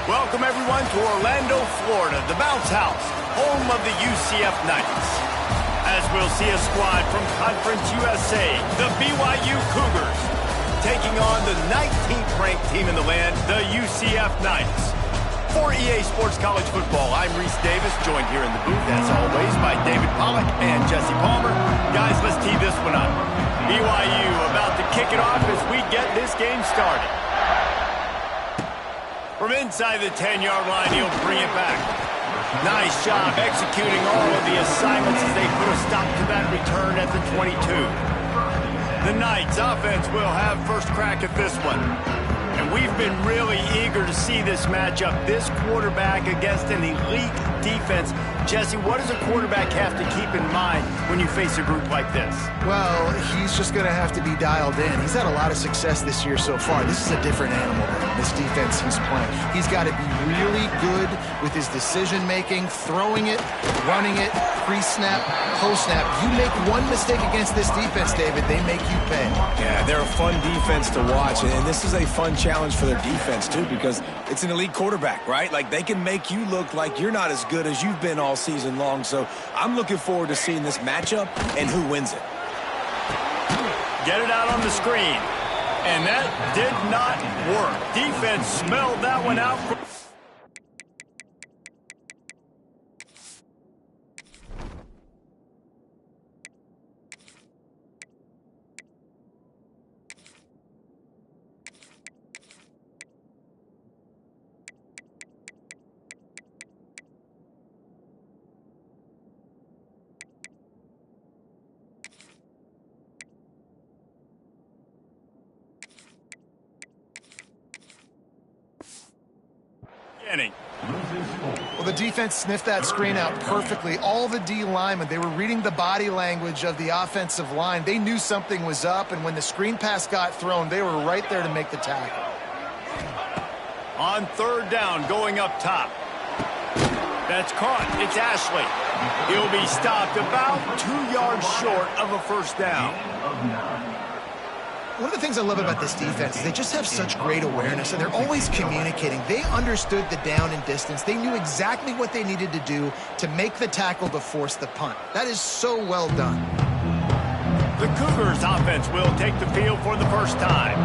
Welcome, everyone, to Orlando, Florida, the bounce house, home of the UCF Knights. As we'll see a squad from Conference USA, the BYU Cougars, taking on the 19th-ranked team in the land, the UCF Knights. For EA Sports College Football, I'm Reese Davis, joined here in the booth, as always, by David Pollack and Jesse Palmer. Guys, let's tee this one up. BYU about to kick it off as we get this game started. From inside the 10-yard line, he'll bring it back. Nice job executing all of the assignments as they put a stop to that return at the 22. The Knights offense will have first crack at this one. And we've been really eager to see this matchup, this quarterback against an elite defense. Jesse, what does a quarterback have to keep in mind when you face a group like this? Well, he's just going to have to be dialed in. He's had a lot of success this year so far. This is a different animal than this defense he's playing. He's got to be really good with his decision-making, throwing it, running it, pre-snap, post-snap. You make one mistake against this defense, David, they make you pay. Yeah, they're a fun defense to watch, and this is a fun challenge for their defense, too, because it's an elite quarterback, right? Like, they can make you look like you're not as good as you've been all season long. So I'm looking forward to seeing this matchup and who wins it. Get it out on the screen. And that did not work. Defense smelled that one out. Well, the defense sniffed that screen out perfectly. All the D linemen, they were reading the body language of the offensive line. They knew something was up, and when the screen pass got thrown, they were right there to make the tackle. On third down, going up top. That's caught. It's Ashley. He'll be stopped about 2 yards short of a first down. One of the things I love about this defense is they just have such great awareness, and they're always communicating. They understood the down and distance. They knew exactly what they needed to do to make the tackle to force the punt. That is so well done. The Cougars offense will take the field for the first time.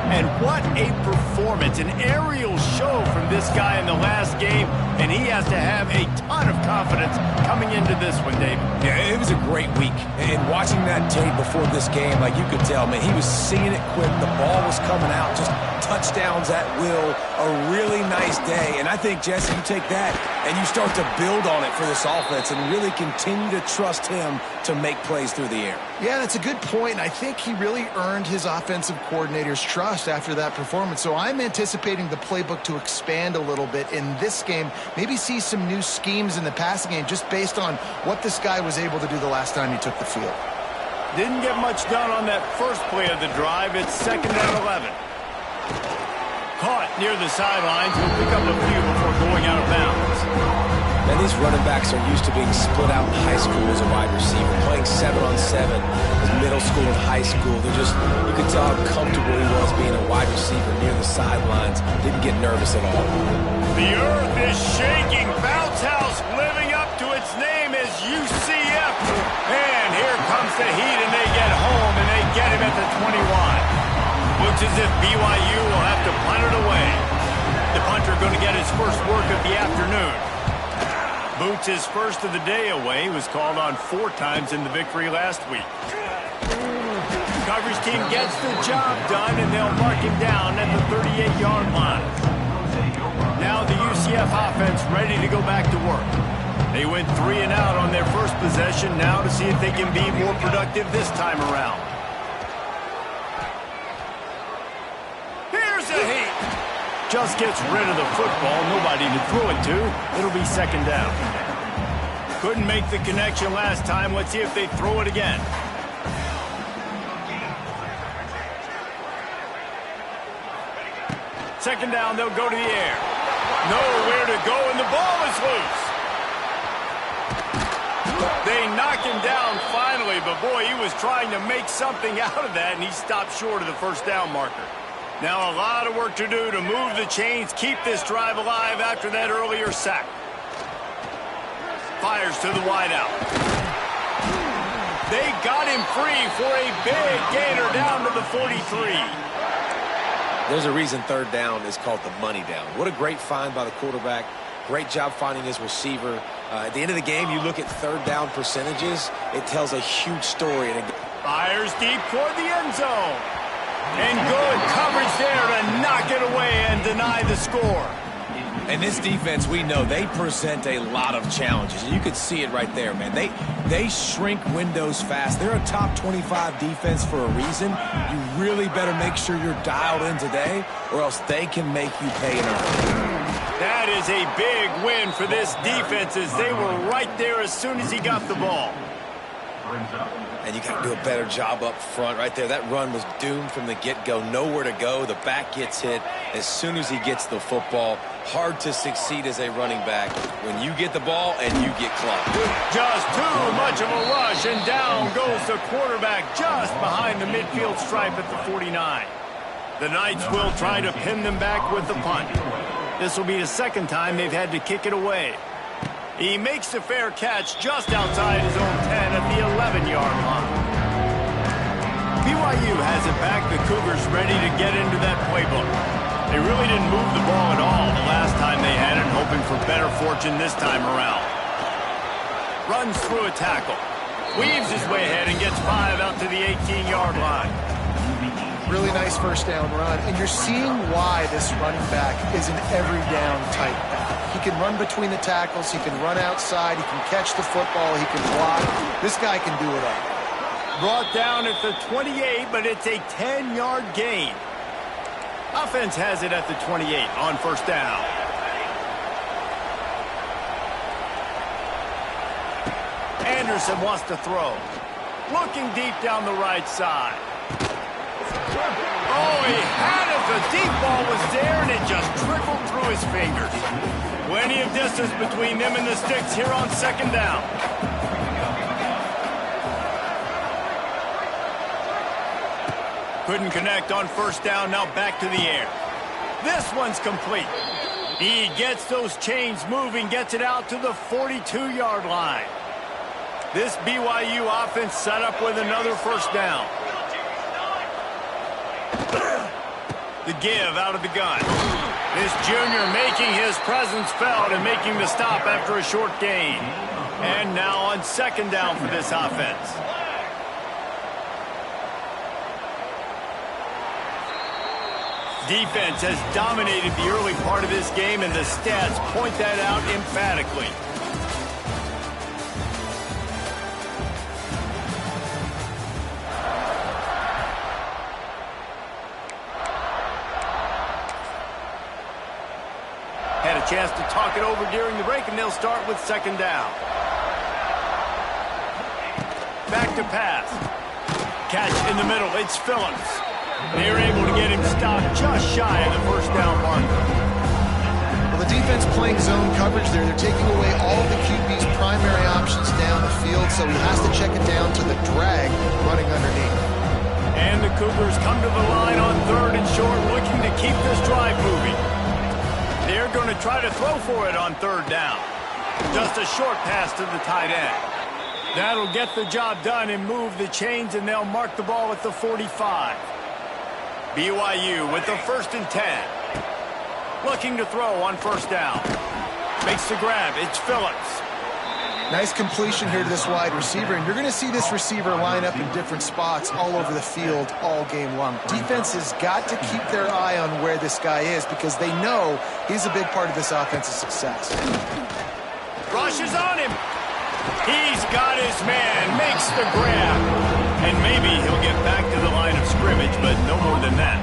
And what a performance, an aerial show from this guy in the last game, and he has to have a ton of confidence coming into this one, David. Yeah, it was a great week. And watching that tape before this game, like you could tell, man, he was seeing it quick. The ball was coming out, just touchdowns at will. A really nice day. And I think, Jesse, you take that and you start to build on it for this offense and really continue to trust him to make plays through the air. Yeah, that's a good point, and I think he really earned his offensive coordinator's trust after that performance. So I'm anticipating the playbook to expand a little bit in this game, maybe see some new schemes in the passing game just based on what this guy was able to do the last time he took the field. Didn't get much done on that first play of the drive. It's 2nd and 11. Caught near the sidelines. He'll pick up a few before going out of bounds. And these running backs are used to being split out in high school as a wide receiver, playing 7-on-7 as middle school and high school. You could tell how comfortable he was being a wide receiver near the sidelines. Didn't get nervous at all. The earth is shaking. Bounce house living up to its name as UCF. And here comes the heat, and they get home, and they get him at the 21. Looks as if BYU will have to punt it away. The punter going to get his first work of the afternoon. Boots his first of the day away. He was called on 4 times in the victory last week. Coverage team gets the job done, and they'll mark him down at the 38-yard line. Now the UCF offense ready to go back to work. They went 3 and out on their first possession. Now to see if they can be more productive this time around. Here's a heat. Just gets rid of the football. Nobody to throw it to. It'll be 2nd down. Couldn't make the connection last time. Let's see if they throw it again. Second down, they'll go to the air. Nowhere to go, and the ball is loose. They knock him down finally, but boy, he was trying to make something out of that, and he stopped short of the first down marker. Now a lot of work to do to move the chains, keep this drive alive after that earlier sack. Fires to the wideout. They got him free for a big gainer down to the 43. There's a reason third down is called the money down. What a great find by the quarterback. Great job finding his receiver. At the end of the game, you look at third down percentages, it tells a huge story. Fires deep toward the end zone. And good coverage there to knock it away and deny the score. And this defense, we know, they present a lot of challenges. And you could see it right there, man. They shrink windows fast. They're a top 25 defense for a reason. You really better make sure you're dialed in today, or else they can make you pay an earn. That is a big win for this defense as they were right there as soon as he got the ball. And you got to do a better job up front right there. That run was doomed from the get-go. Nowhere to go. The back gets hit as soon as he gets the football. Hard to succeed as a running back when you get the ball and you get clocked. Just too much of a rush, and down goes the quarterback just behind the midfield stripe at the 49. The Knights will try to pin them back with the punt. This will be the second time they've had to kick it away. He makes the fair catch just outside his own 10 at the 11-yard line. BYU has it back. The Cougars ready to get into that playbook. They really didn't move the ball at all the last time they had it, hoping for better fortune this time around. Runs through a tackle. Weaves his way ahead and gets 5 out to the 18-yard line. Really nice first down run, and you're seeing why this running back is an every down type back. He can run between the tackles, he can run outside, he can catch the football, he can block. This guy can do it all. Brought down at the 28, but it's a 10-yard gain. Offense has it at the 28 on first down. Anderson wants to throw. Looking deep down the right side. Oh, he had it. The deep ball was there, and it just trickled through his fingers. Plenty of distance between them and the sticks here on second down. Couldn't connect on first down, now back to the air. This one's complete. He gets those chains moving, gets it out to the 42-yard line. This BYU offense set up with another first down. The give out of the gun. This junior making his presence felt and making the stop after a short gain. And now on second down for this offense. Defense has dominated the early part of this game, and the stats point that out emphatically. Had a chance to talk it over during the break, and they'll start with second down. Back to pass. Catch in the middle. It's Phillips. They're able to get him stopped just shy of the first down marker. Well, the defense playing zone coverage there. They're taking away all the QB's primary options down the field, so he has to check it down to the drag running underneath. And the Cougars come to the line on third and short, looking to keep this drive moving. They're going to try to throw for it on third down. Just a short pass to the tight end. That'll get the job done and move the chains, and they'll mark the ball at the 45. BYU with the 1st and 10. Looking to throw on first down. Makes the grab. It's Phillips. Nice completion here to this wide receiver, and you're going to see this receiver line up in different spots all over the field all game long. Defense has got to keep their eye on where this guy is because they know he's a big part of this offense's success. Rushes on him. He's got his man, makes the grab. And maybe he'll get back to the line of scrimmage, but no more than that.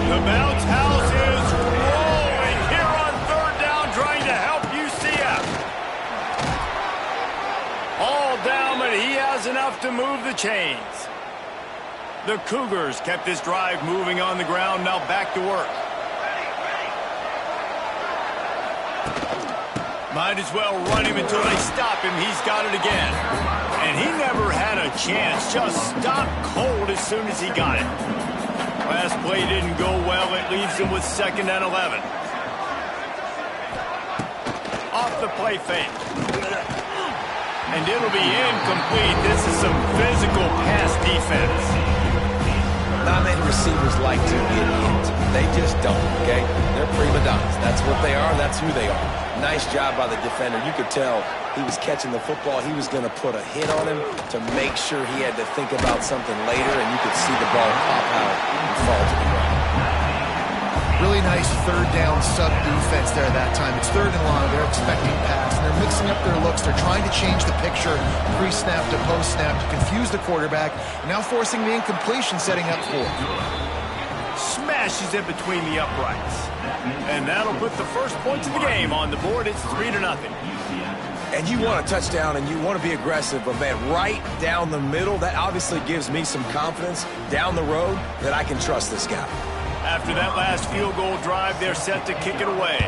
The bounce house is rolling here on third down, trying to help UCF. All down, but he has enough to move the chains. The Cougars kept this drive moving on the ground, now back to work. Might as well run him until they stop him. He's got it again. And he never had a chance. Just stopped cold as soon as he got it. Last play didn't go well. It leaves him with 2nd and 11. Off the play fake. And it'll be incomplete. This is some physical pass defense. Not many receivers like to get hit. They just don't, okay? They're prima donnas. That's what they are. That's who they are. Nice job by the defender. You could tell he was catching the football. He was going to put a hit on him to make sure he had to think about something later, and you could see the ball pop out and fall to the ground. Really nice 3rd down sub-defense there that time. It's 3rd and long. They're expecting pass, and they're mixing up their looks. They're trying to change the picture pre-snap to post-snap to confuse the quarterback, and now forcing the incompletion, setting up 4th. Smashes it between the uprights. And that'll put the first points of the game on the board. It's 3-0. And you want a touchdown and you want to be aggressive, but man, right down the middle, that obviously gives me some confidence down the road that I can trust this guy. After that last field goal drive, they're set to kick it away.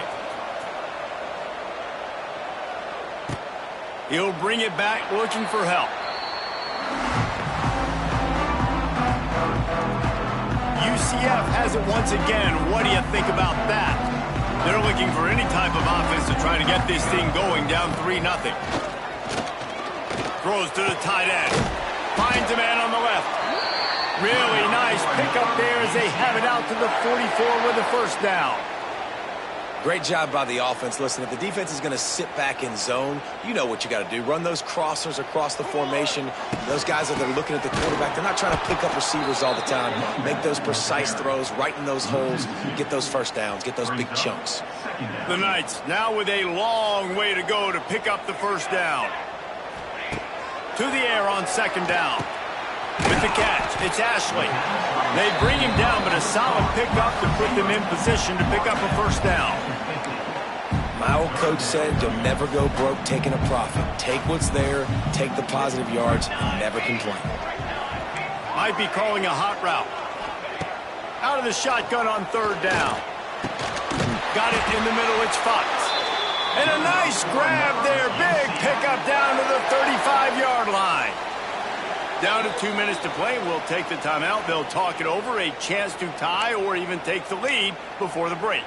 He'll bring it back looking for help. UCF has it once again. What do you think about that? They're looking for any type of offense to try to get this thing going, down 3-0. Throws to the tight end. Finds a man on the left. Really nice pickup there as they have it out to the 44 with a 1st down. Great job by the offense. Listen, if the defense is going to sit back in zone, you know what you got to do. Run those crossers across the formation. Those guys that are looking at the quarterback, they're not trying to pick up receivers all the time. Make those precise throws right in those holes. Get those 1st downs. Get those big chunks. The Knights now with a long way to go to pick up the 1st down. To the air on 2nd down. With the catch, it's Ashley. They bring him down, but a solid pickup to put them in position to pick up a 1st down. My old coach said you'll never go broke taking a profit. Take what's there, take the positive yards, never complain. Might be calling a hot route. Out of the shotgun on 3rd down. Got it in the middle, it's Fox. And a nice grab there, big pickup down to the 35-yard line. Down to 2 minutes to play. We'll take the timeout. They'll talk it over. A chance to tie or even take the lead before the break.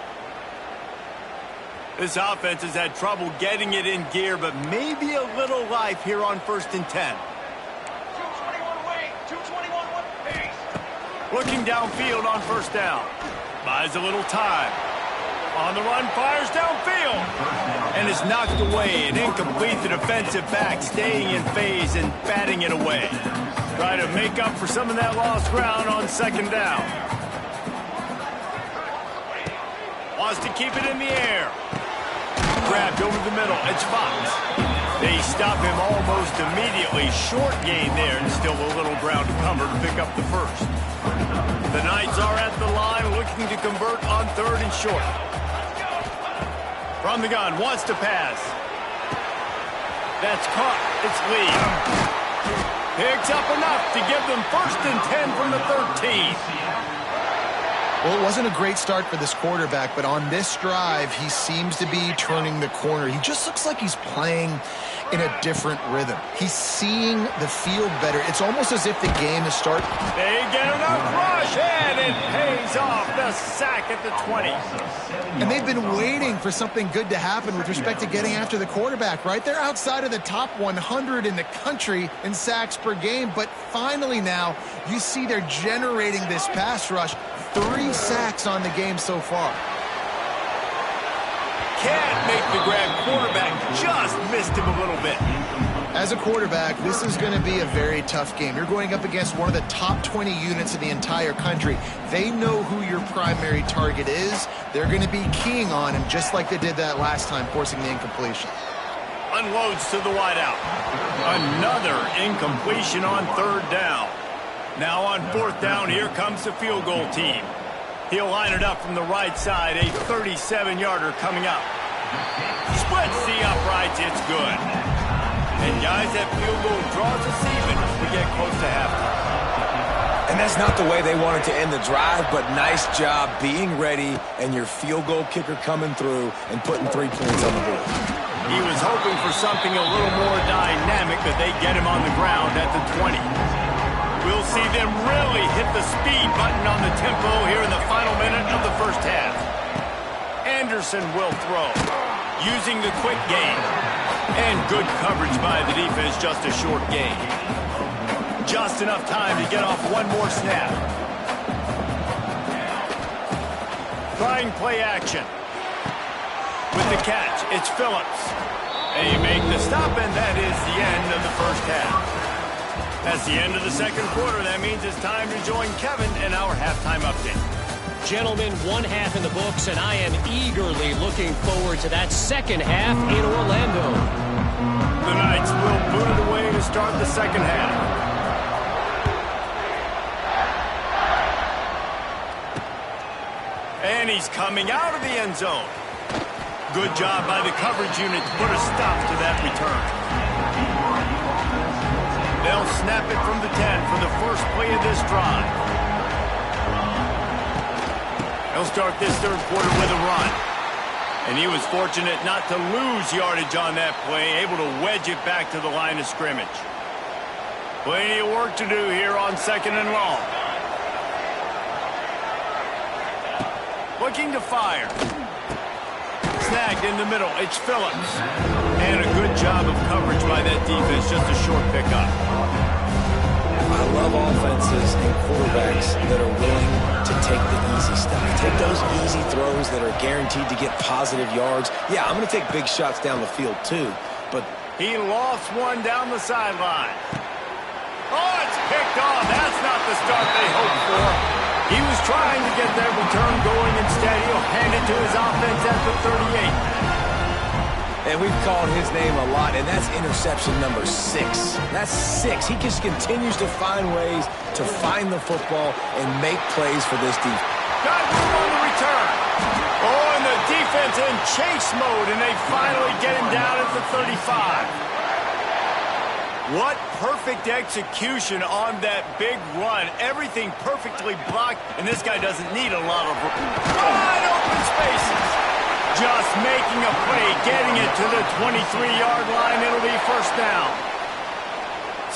This offense has had trouble getting it in gear, but maybe a little life here on 1st and 10. 221 away. 221 pace. Looking downfield on 1st down. Buys a little time. On the run, fires downfield. And is knocked away. An incomplete. The defensive back staying in phase and batting it away. Try to make up for some of that lost ground on 2nd down. Wants to keep it in the air. Grabbed over the middle. It's Fox. They stop him almost immediately. Short gain there and still a little ground to cover to pick up the 1st. The Knights are at the line looking to convert on 3rd and short. From the gun, wants to pass. That's caught. It's Lee. Picks up enough to give them 1st and 10 from the 13. Well, it wasn't a great start for this quarterback, but on this drive, he seems to be turning the corner. He just looks like he's playing in a different rhythm. He's seeing the field better. It's almost as if the game is starting. They get enough rush, and it pays off. The sack at the 20. And they've been waiting for something good to happen with respect to getting after the quarterback, right? They're outside of the top 100 in the country in sacks per game, but finally now you see they're generating this pass rush. 3 sacks on the game so far. Can't make the grab. Quarterback just missed him a little bit. As a quarterback, this is going to be a very tough game. You're going up against one of the top 20 units in the entire country. They know who your primary target is. They're going to be keying on him just like they did that last time, forcing the incompletion. Unloads to the wideout. Another incompletion on 3rd down. Now on 4th down, here comes the field goal team. He'll line it up from the right side, a 37-yarder coming up. Splits the uprights, it's good. And guys, that field goal draws us even as we get close to halftime. And that's not the way they wanted to end the drive, but nice job being ready and your field goal kicker coming through and putting 3 points on the board. He was hoping for something a little more dynamic, but they get him on the ground at the 20. We'll see them really hit the speed button on the tempo here in the final minute of the first half. Anderson will throw, using the quick game. And good coverage by the defense, just a short gain. Just enough time to get off one more snap. Trying play action. With the catch, it's Phillips. They make the stop, and that is the end of the first half. That's the end of the second quarter. That means it's time to join Kevin in our halftime update. Gentlemen, one half in the books, and I am eagerly looking forward to that second half in Orlando. The Knights will boot it away to start the second half. And he's coming out of the end zone. Good job by the coverage unit to put a stop to that return. They'll snap it from the 10 for the first play of this drive. They'll start this third quarter with a run. And he was fortunate not to lose yardage on that play, able to wedge it back to the line of scrimmage. Plenty of work to do here on second and long. Looking to fire. Snagged in the middle. It's Phillips. And a good job of coverage by that defense. Just a short pickup. I love offenses and quarterbacks that are willing to take the easy stuff. Take those easy throws that are guaranteed to get positive yards. Yeah, I'm going to take big shots down the field too, but he lost one down the sideline. Oh, it's picked off. That's not the start they hoped for. He was trying to get that return going. Instead, he'll hand it to his offense at the 38. And we've called his name a lot, and that's interception number 6. That's 6. He just continues to find ways to find the football and make plays for this defense. Got room on the return. Oh, and the defense in chase mode, and they finally get him down at the 35. What perfect execution on that big run. Everything perfectly blocked, and this guy doesn't need a lot of wide open spaces. Just making a play, getting it to the 23-yard line. It'll be first down.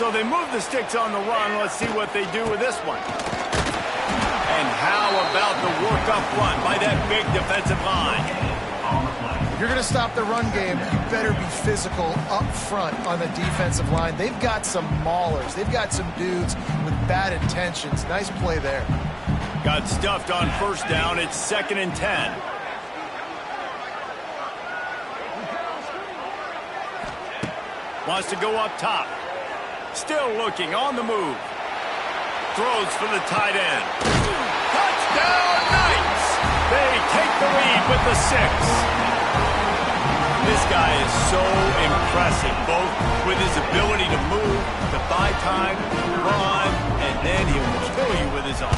So they move the sticks on the run. Let's see what they do with this one. And how about the work up front by that big defensive line? If you're going to stop the run game, you better be physical up front on the defensive line. They've got some maulers. They've got some dudes with bad intentions. Nice play there. Got stuffed on first down. It's 2nd and 10. Wants to go up top. Still looking on the move. Throws for the tight end. Touchdown Knights! They take the lead with the 6. This guy is so impressive, both with his ability to move, to buy time, run, and then he will kill you with his arm.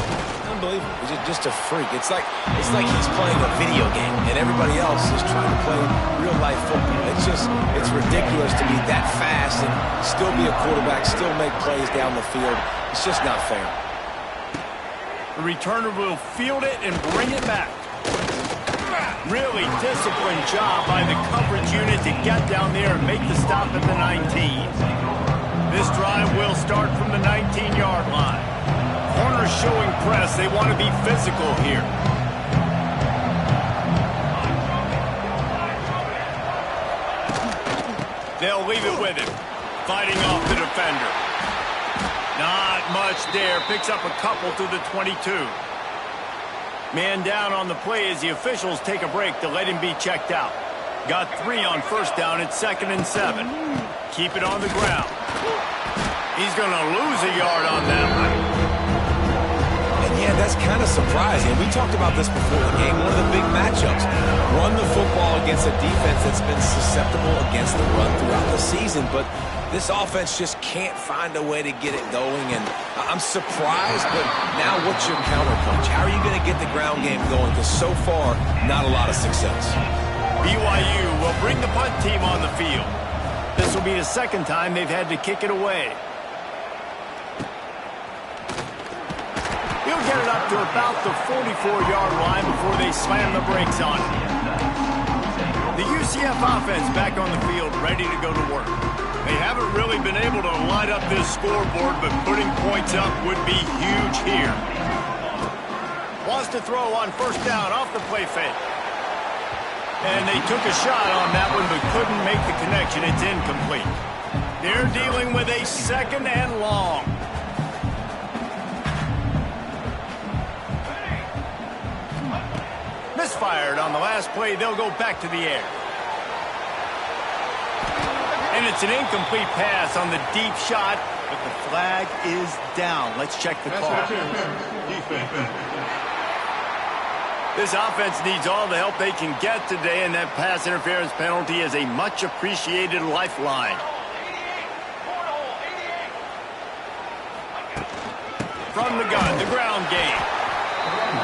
Unbelievable. He's just a freak. It's like he's playing a video game, and everybody else is trying to play real-life football. It's ridiculous to be that fast and still be a quarterback, still make plays down the field. It's just not fair. The returner will field it and bring it back. Really disciplined job by the coverage unit to get down there and make the stop at the 19. This drive will start from the 19-yard line. Corners showing press. They want to be physical here. They'll leave it with him. Fighting off the defender. Not much there. Picks up a couple to the 22. Man down on the play as the officials take a break to let him be checked out. Got 3 on first down. It's 2nd and 7. Keep it on the ground. He's going to lose a yard on that one. And yeah, that's kind of surprising. We talked about this before the game. One of the big matchups. Run the football against a defense that's been susceptible against the run throughout the season. But this offense just can't find a way to get it going, and I'm surprised, but now what's your counterpunch? How are you going to get the ground game going? Because so far, not a lot of success. BYU will bring the punt team on the field. This will be the second time they've had to kick it away. He'll get it up to about the 44-yard line before they slam the brakes on it. The UCF offense back on the field, ready to go to work. They haven't really been able to line light up this scoreboard, but putting points up would be huge here. Wants to throw on first down off the play fake. And they took a shot on that one, but couldn't make the connection. It's incomplete. They're dealing with a second and long. Misfired on the last play. They'll go back to the air. And it's an incomplete pass on the deep shot, but the flag is down. Let's check the call. This offense needs all the help they can get today, and that pass interference penalty is a much appreciated lifeline. From the gun, the ground game.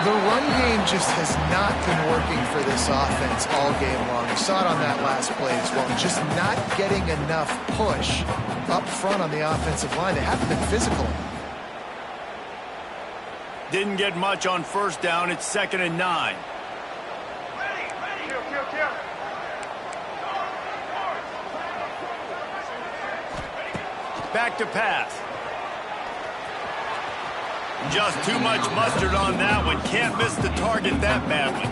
The run game just has not been working for this offense all game long. You saw it on that last play as well. Just not getting enough push up front on the offensive line. They haven't been physical. Didn't get much on first down. It's 2nd and 9. Back to pass. Just too much mustard on that one. Can't miss the target that badly.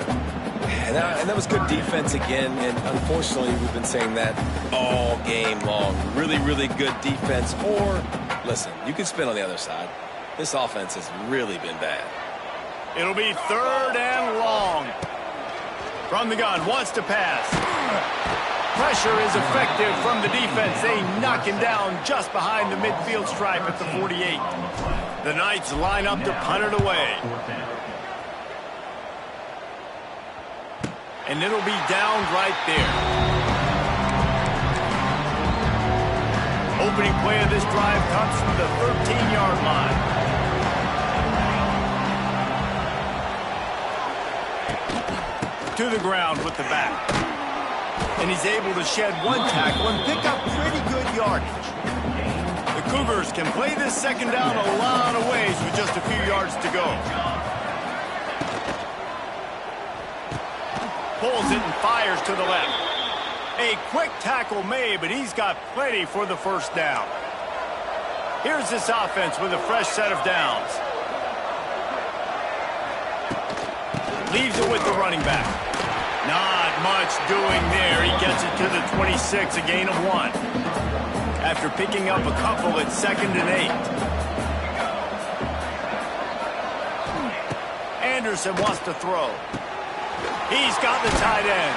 And that was good defense again, and unfortunately we've been saying that all game long. Really, really good defense. Or, listen, you can spin on the other side. This offense has really been bad. It'll be 3rd and long. From the gun, wants to pass. Pressure is effective from the defense. They knock him down just behind the midfield stripe at the 48. The Knights line up to punt it away. And it'll be down right there. Opening play of this drive comes from the 13-yard line. To the ground with the back. And he's able to shed one tackle and pick up pretty good yardage. The Cougars can play this second down a lot of ways with just a few yards to go. Pulls it and fires to the left. A quick tackle made, but he's got plenty for the first down. Here's this offense with a fresh set of downs. Leaves it with the running back. Not much doing there. He gets it to the 26, a gain of 1. After picking up a couple at 2nd and 8. Anderson wants to throw. He's got the tight end.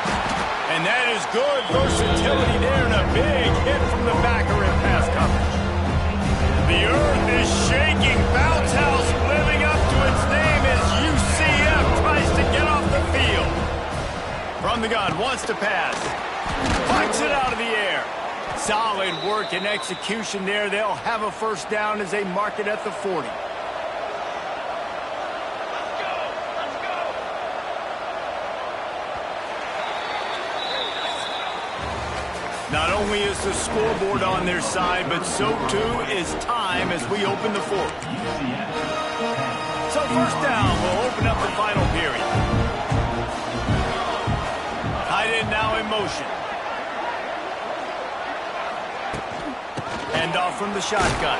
And that is good versatility there, and a big hit from the backer in pass coverage. The earth is shaking. Bounce House living up to its name as UCF tries to get off the field. From the gun, wants to pass. Fights it out of the air. Solid work and execution there. They'll have a first down as they mark it at the 40. Not only is the scoreboard on their side, but so too is time as we open the 4th. So first down will open up the final period. Tight end now in motion. End off from the shotgun.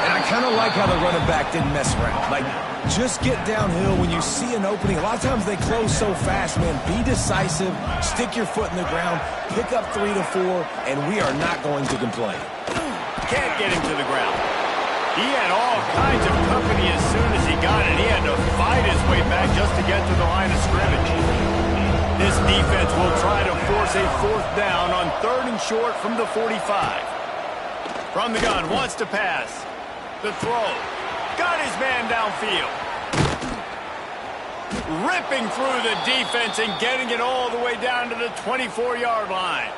And I kind of like how the running back didn't mess around. Like, just get downhill when you see an opening. A lot of times they close so fast, man. Be decisive, stick your foot in the ground, pick up 3 to 4, and we are not going to complain. Can't get him to the ground. He had all kinds of company as soon as he got it. He had to fight his way back just to get to the line of scrimmage. This defense will try to force a 4th down on 3rd and short from the 45. From the gun, wants to pass. The throw. Got his man downfield. Ripping through the defense and getting it all the way down to the 24-yard line.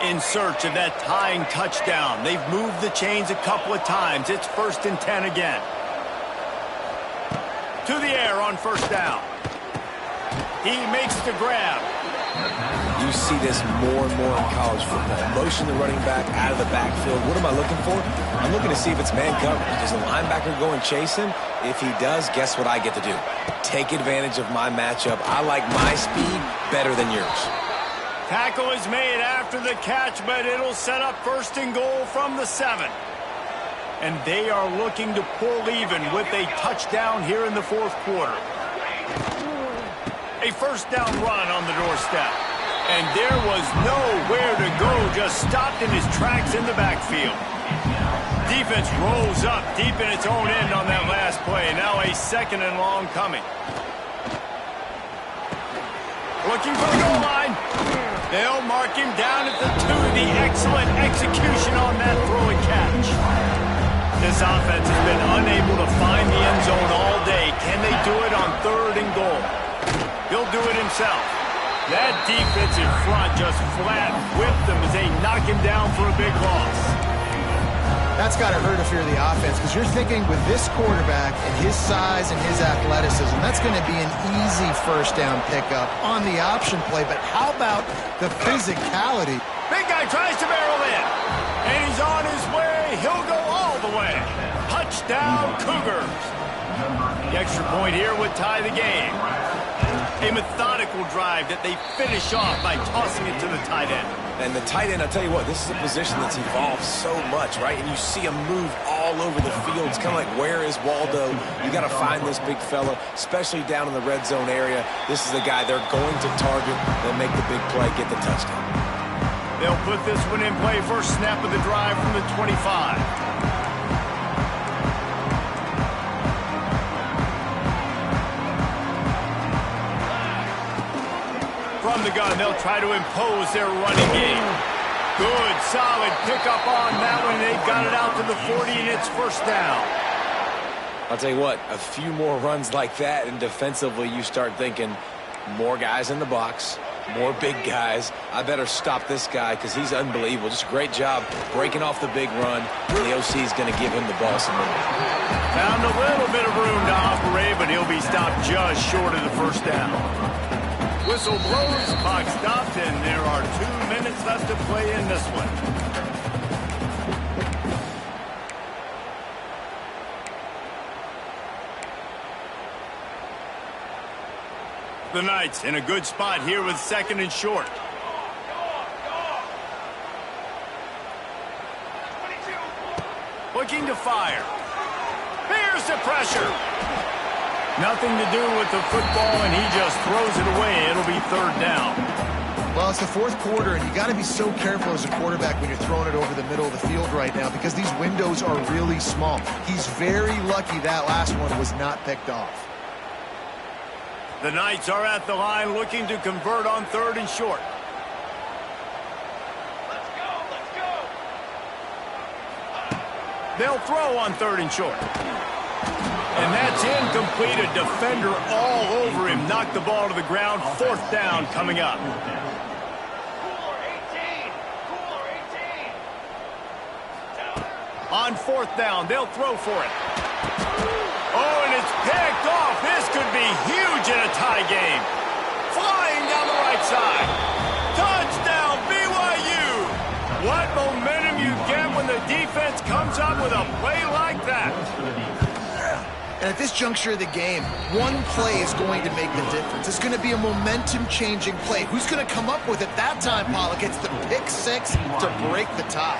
In search of that tying touchdown. They've moved the chains a couple of times. It's 1st and 10 again. To the air on first down. He makes the grab. You see this more and more in college football. Motion the running back out of the backfield. What am I looking for? I'm looking to see if it's man coverage. Does the linebacker go and chase him? If he does, guess what I get to do? Take advantage of my matchup. I like my speed better than yours. Tackle is made after the catch, but it'll set up 1st and goal from the 7. And they are looking to pull even with a touchdown here in the 4th quarter. A 1st down run on the doorstep. And there was nowhere to go, just stopped in his tracks in the backfield. Defense rolls up deep in its own end on that last play. Now a 2nd and long coming. Looking for the goal line. They'll mark him down at the 2. The excellent execution on that throw and catch. This offense has been unable to find the end zone all day. Can they do it on 3rd and goal? He'll do it himself. That defensive front just flat whipped them as they knock him down for a big loss. That's got to hurt if you're the offense, because you're thinking with this quarterback and his size and his athleticism, that's going to be an easy 1st down pickup on the option play. But how about the physicality? Big guy tries to barrel in, and he's on his way. He'll go all the way. Touchdown, Cougars. The extra point here would tie the game. A methodical drive that they finish off by tossing it to the tight end. And the tight end, I'll tell you what, this is a position that's evolved so much, right? And you see him move all over the field. It's kind of like, where is Waldo? You got to find this big fella, especially down in the red zone area. This is the guy they're going to target. They'll make the big play, get the touchdown. They'll put this one in play. 1st snap of the drive from the 25. From the gun, they'll try to impose their running game. Good, solid pickup on that one. They've got it out to the 40, and it's 1st down. I'll tell you what, a few more runs like that, and defensively you start thinking, more guys in the box, more big guys. I better stop this guy because he's unbelievable. Just a great job breaking off the big run. And the OC is going to give him the ball some room. Found a little bit of room to operate, but he'll be stopped just short of the 1st down. Whistle blows, clock stopped, and there are 2 minutes left to play in this one. The Knights in a good spot here with 2nd and short. Looking to fire. Here's the pressure. Nothing to do with the football, and he just throws it away. It'll be 3rd down. Well, it's the 4th quarter, and you got to be so careful as a quarterback when you're throwing it over the middle of the field right now, because these windows are really small. He's very lucky that last one was not picked off. The Knights are at the line looking to convert on 3rd and short. Let's go, let's go. They'll throw on 3rd and short. And that's incomplete. A defender all over him. Knocked the ball to the ground. 4th down coming up. Cooler 18. Cooler 18. On 4th down, they'll throw for it. Oh, and it's picked off. This could be huge in a tie game. Flying down the right side. Touchdown, BYU. What momentum you get when the defense comes up with a play like that. And at this juncture of the game, one play is going to make the difference. It's going to be a momentum-changing play. Who's going to come up with it that time, Pollock? It's the pick 6 to break the tie.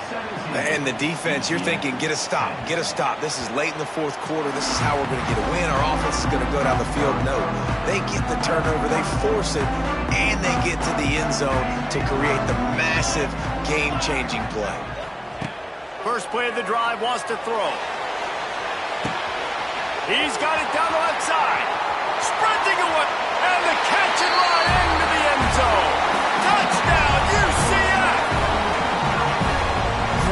And the defense, you're thinking, get a stop, get a stop. This is late in the 4th quarter. This is how we're going to get a win. Our offense is going to go down the field. No, they get the turnover, they force it, and they get to the end zone to create the massive game-changing play. First play of the drive, wants to throw. He's got it down the left side. Sprinting away, and the catch and run into the end zone. Touchdown, UCF!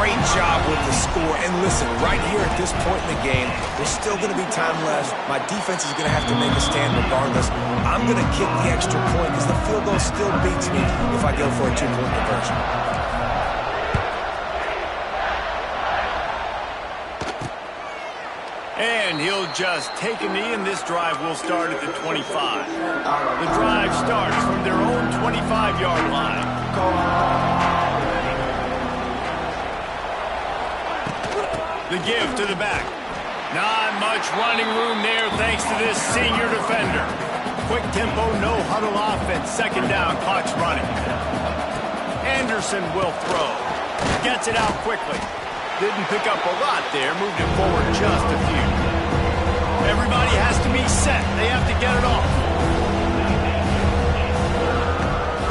Great job with the score. And listen, right here at this point in the game, there's still going to be time left. My defense is going to have to make a stand regardless. I'm going to kick the extra point because the field goal still beats me if I go for a 2-point conversion. And he'll just take a knee, and this drive will start at the 25. The drive starts from their own 25-yard line. The give to the back. Not much running room there thanks to this senior defender. Quick tempo, no huddle offense. 2nd down, clock's running. Anderson will throw. Gets it out quickly. Didn't pick up a lot there. Moved it forward just a few. Everybody has to be set. They have to get it off.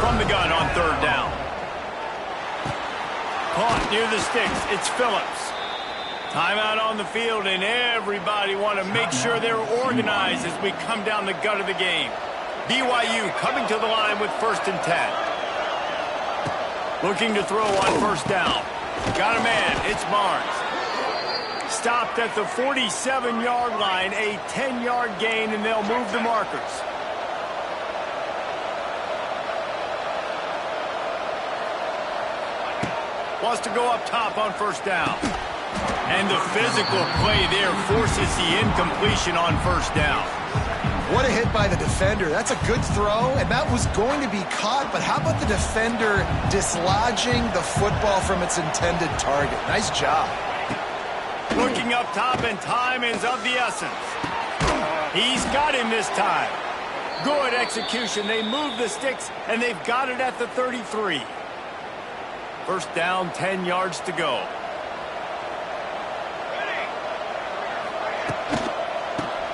From the gun on third down. Caught near the sticks. It's Phillips. Timeout on the field, and everybody want to make sure they're organized as we come down the gut of the game. BYU coming to the line with 1st and 10. Looking to throw on first down. Got a man. It's Barnes. Stopped at the 47-yard line. A 10-yard gain, and they'll move the markers. Wants to go up top on first down. And the physical play there forces the incompletion on first down. What a hit by the defender. That's a good throw, and that was going to be caught, but how about the defender dislodging the football from its intended target? Nice job. Looking up top, and time is of the essence. He's got him this time. Good execution. They move the sticks, and they've got it at the 33. First down, 10 yards to go.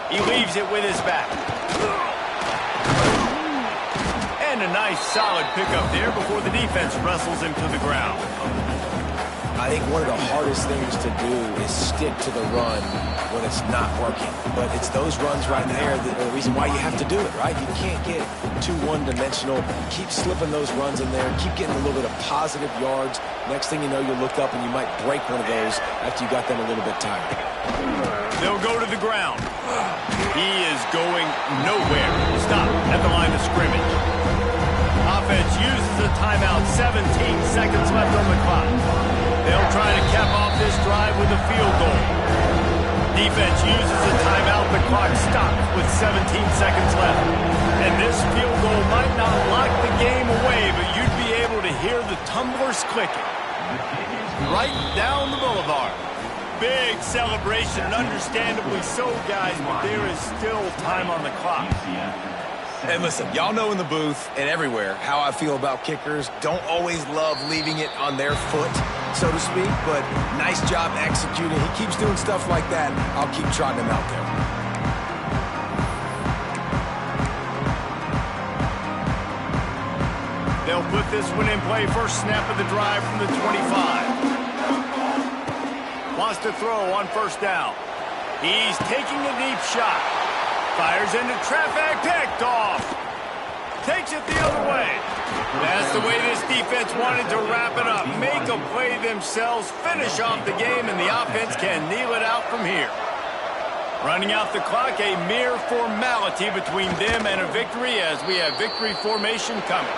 He leaves it with his back. And a nice solid pickup there before the defense wrestles him to the ground. I think one of the hardest things to do is stick to the run when it's not working. But it's those runs right there that are the reason why you have to do it, right? You can't get too one-dimensional. Keep slipping those runs in there. Keep getting a little bit of positive yards. Next thing you know, you look up and you might break one of those after you got them a little bit tired. They'll go to the ground. He is going nowhere. Stop at the line of scrimmage. Offense uses a timeout. 17 seconds left on the clock. They'll try to cap off this drive with a field goal. Defense uses a timeout. The clock stops with 17 seconds left. And this field goal might not lock the game away, but you'd be able to hear the tumblers clicking. Right down the boulevard. Big celebration, and understandably so, guys, but there is still time on the clock. And listen, y'all know in the booth and everywhere how I feel about kickers. Don't always love leaving it on their foot, so to speak, but nice job executing. He keeps doing stuff like that. I'll keep trotting him out there. They'll put this one in play. First snap of the drive from the 25. Wants to throw on first down. He's taking a deep shot. Fires into traffic, picked off. Takes it the other way. That's the way this defense wanted to wrap it up. Make a play themselves, finish off the game, and the offense can kneel it out from here. Running out the clock, a mere formality between them and a victory as we have victory formation coming.